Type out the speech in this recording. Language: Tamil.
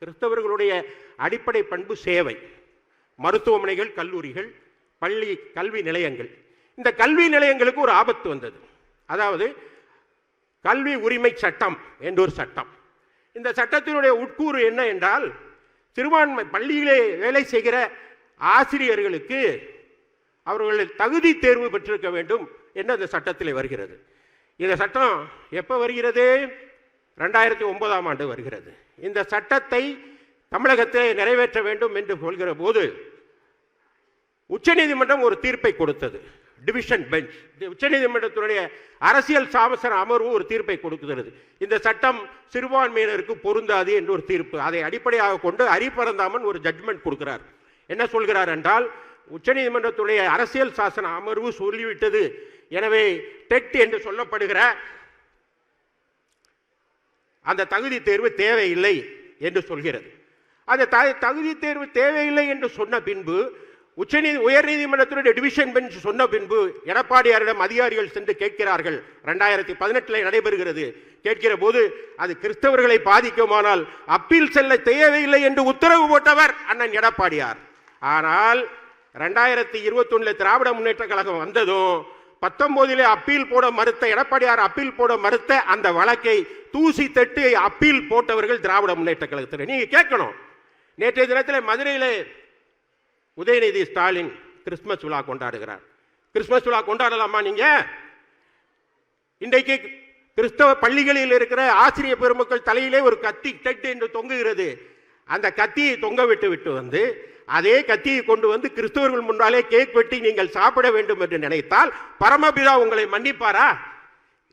கிறிஸ்தவர்களுடைய அடிப்படை பண்பு சேவை. மருத்துவமனைகள், கல்லூரிகள், பள்ளி, கல்வி நிலையங்கள். இந்த கல்வி நிலையங்களுக்கு ஒரு ஆபத்து வந்தது. அதாவது கல்வி உரிமை சட்டம் என்ற ஒரு சட்டம். இந்த சட்டத்தினுடைய உட்கூறு என்ன என்றால், சிறுபான்மை பள்ளியிலே வேலை செய்கிற ஆசிரியர்களுக்கு அவர்கள் தகுதி தேர்வு பெற்றிருக்க வேண்டும் என்று அந்த சட்டத்தில் வருகிறது. இந்த சட்டம் எப்போ வருகிறது? 2009ஆம் ஆண்டு வருகிறது. இந்த சட்டத்தை தமிழகத்திலே நிறைவேற்ற வேண்டும் என்று சொல்கிற போது உச்சநீதிமன்றம் ஒரு தீர்ப்பை கொடுத்தது. டிவிஷன் பெஞ்ச், உச்சநீதிமன்றத்தினுடைய அரசியல் சாசன அமர்வு ஒரு தீர்ப்பை கொடுக்கிறது. இந்த சட்டம் சிறுபான்மையினருக்கு பொருந்தாது என்று ஒரு தீர்ப்பு. அதை அடிப்படையாக கொண்டு ஹரிபரந்தாமன் ஒரு ஜட்மெண்ட் கொடுக்கிறார். என்ன சொல்கிறார் என்றால், உச்சநீதிமன்றத்துடைய அரசியல் சாசன அமர்வு சொல்லிவிட்டது, எனவே டெட் என்று சொல்லப்படுகிற அந்த தகுதி தேர்வு தேவையில்லை என்று சொல்கிறது. அந்த தகுதி தேர்வு தேவையில்லை என்று சொன்ன பின்பு உயர்நீதிமன்றத்தினுடைய டிவிஷன் பெஞ்ச் சொன்ன பின்பு எடப்பாடியாரிடம் அதிகாரிகள் சென்று கேட்கிறார்கள். 2018 நடைபெறுகிறது. கேட்கிற போது அது கிறிஸ்தவர்களை பாதிக்குமானால் அப்பீல் செல்ல தேவையில்லை என்று உத்தரவு போட்டவர் அண்ணன் எடப்பாடியார். ஆனால் 2021 திராவிட முன்னேற்ற கழகம் வந்ததும் 19 அப்பீல் போட மறுத்த எடப்பாடியார் அப்பீல் போட மறுத்த அந்த வழக்கை தூசி தட்டு அப்பீல் போட்டவர்கள் திராவிட முன்னேற்ற கழகத்தில். நீங்க கேட்கணும், நேற்றைய தினத்தில் மதுரையில் உதயநிதி ஸ்டாலின் கிறிஸ்துமஸ் விழா கொண்டாடுகிறார். கிறிஸ்துமஸ் விழா கொண்டாடலாமா? நீங்க இன்றைக்கு கிறிஸ்தவ பள்ளிகளில் இருக்கிற ஆசிரியர் பெருமக்கள் தலையிலே ஒரு கத்தி டெட் என்று தொங்குகிறது. அந்த கத்தியை தொங்க விட்டு வந்து அதே கத்தியை கொண்டு வந்து கிறிஸ்தவர்கள் முன்னாலே கேக் வெட்டி நீங்கள் சாப்பிட வேண்டும் என்று நினைத்தால் பரமபிதா உங்களை மன்னிப்பாரா?